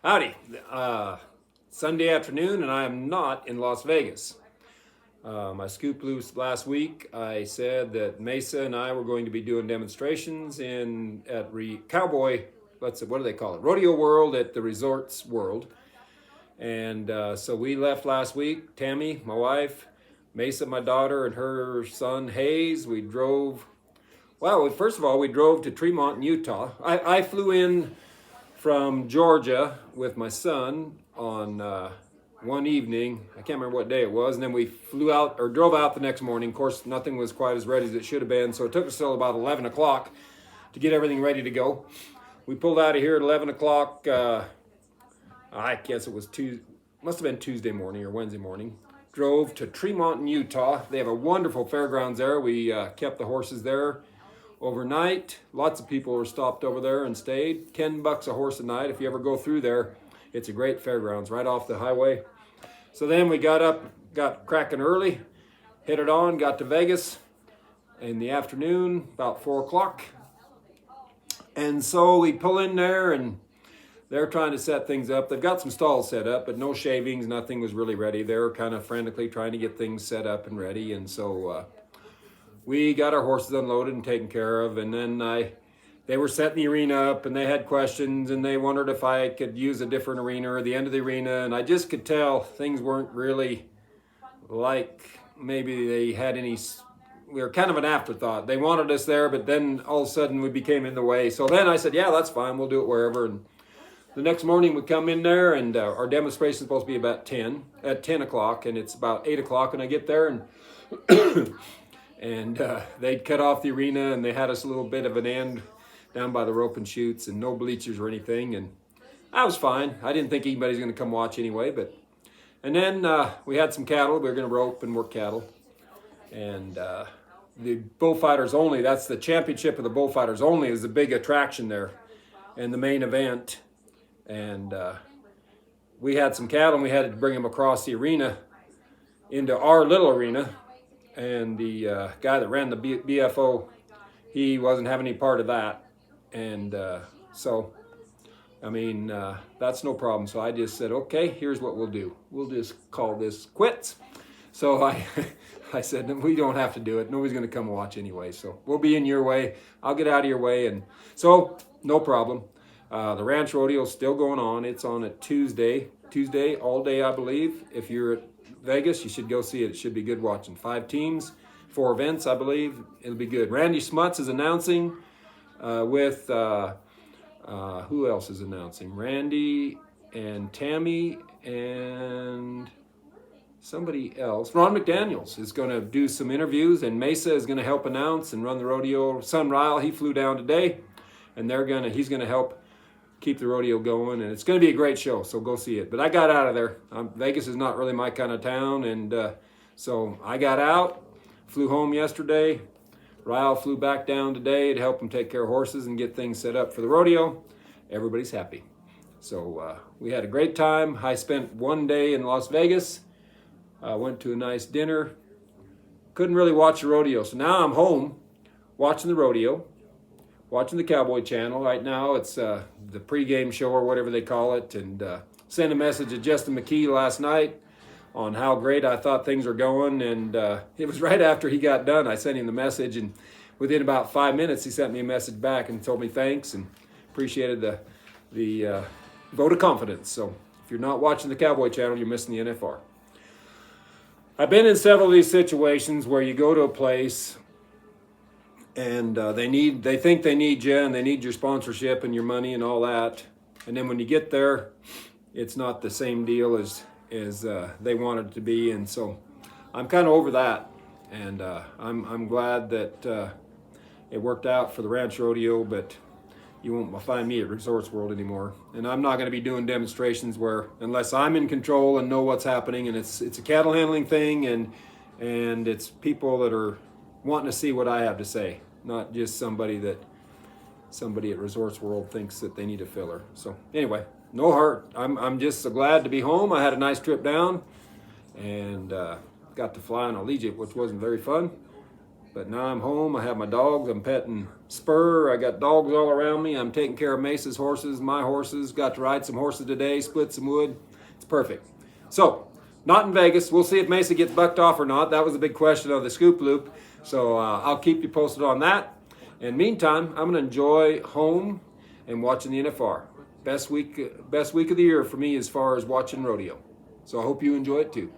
Howdy. Sunday afternoon, and I am not in Las Vegas. My scoop loose last week. I said that Mesa and I were going to be doing demonstrations at Cowboy. What do they call it? Rodeo World at the Resorts World. And so we left last week. Tammy, my wife, Mesa, my daughter, and her son Hayes. We drove. Well, first of all, we drove to Tremont, Utah. I flew in from Georgia with my son on one evening. I can't remember what day it was, and then we drove out the next morning. Of course, nothing was quite as ready as it should have been, so it took us till about 11 o'clock to get everything ready to go. We pulled out of here at 11 o'clock. I guess it was must have been Tuesday morning or Wednesday morning. Drove to Tremont, Utah. They have a wonderful fairgrounds there. We kept the horses there overnight. Lots of people were stopped over there and stayed. $10 a horse a night. If you ever go through there, it's a great fairgrounds right off the highway. So then we got up, got cracking early, hit it on, got to Vegas in the afternoon, about 4 o'clock. And so we pull in there and they're trying to set things up. They've got some stalls set up, but no shavings, nothing was really ready. They were kind of frantically trying to get things set up and ready. And so we got our horses unloaded and taken care of. And then they were setting the arena up and they had questions and they wondered if I could use a different arena or the end of the arena. And I just could tell things weren't really like maybe they had any. We were kind of an afterthought. They wanted us there, but then all of a sudden we became in the way. So then I said, yeah, that's fine. We'll do it wherever. And the next morning we come in there and our demonstration is supposed to be about 10 o'clock. And it's about 8 o'clock when I get there. And they'd cut off the arena and they had us a little bit of an end down by the rope and chutes and no bleachers or anything. And I was fine. I didn't think anybody's going to come watch anyway. And then we had some cattle. We were going to rope and work cattle. And the bullfighters only, that's the championship of the bullfighters only, is the big attraction there and the main event. And we had some cattle and we had to bring them across the arena into our little arena. And the guy that ran the BFO, he wasn't having any part of that. And so, I mean, that's no problem. So I just said, okay, here's what we'll do. We'll just call this quits. So I said, we don't have to do it. Nobody's going to come watch anyway. So we'll be in your way. I'll get out of your way. And so, no problem. The ranch rodeo is still going on. It's on a Tuesday all day, I believe. If you're at Vegas, you should go see it. It should be good watching. 5 teams, 4 events, I believe. It'll be good. Randy Smuts is announcing with who else is announcing? Randy and Tammy and somebody else. Ron McDaniels is going to do some interviews, and Mesa is going to help announce and run the rodeo. Son Ryle, he flew down today, and he's going to help keep the rodeo going, and it's going to be a great show, so go see it. But I got out of there. Vegas is not really my kind of town, and so I got out, flew home yesterday. Ryle flew back down today to help him take care of horses and get things set up for the rodeo. Everybody's happy. So we had a great time. I spent one day in Las Vegas. Went to a nice dinner. Couldn't really watch the rodeo, so now I'm home watching the rodeo. Watching the Cowboy Channel. Right now it's the pregame show or whatever they call it, and sent a message to Justin McKee last night on how great I thought things were going, and it was right after he got done. I sent him the message, and within about 5 minutes he sent me a message back and told me thanks and appreciated the vote of confidence. So if you're not watching the Cowboy Channel, you're missing the NFR. I've been in several of these situations where you go to a place and they think they need you and they need your sponsorship and your money and all that. And then when you get there, it's not the same deal as they wanted it to be. And so I'm kind of over that. And I'm glad that it worked out for the ranch rodeo, but you won't find me at Resorts World anymore. And I'm not going to be doing demonstrations unless I'm in control and know what's happening. And it's a cattle handling thing, and it's people that are wanting to see what I have to say, not just somebody at Resorts World thinks that they need a filler. So anyway, no hurt. I'm just so glad to be home. I had a nice trip down and got to fly on Allegiant, which wasn't very fun. But now I'm home. I have my dogs. I'm petting Spur. I got dogs all around me. I'm taking care of Mesa's horses, my horses. Got to ride some horses today, split some wood. It's perfect. So, not in Vegas. We'll see if Mesa gets bucked off or not. That was a big question of the Scoop Loop. So I'll keep you posted on that. And meantime, I'm going to enjoy home and watching the NFR. Best week of the year for me as far as watching rodeo. So I hope you enjoy it too.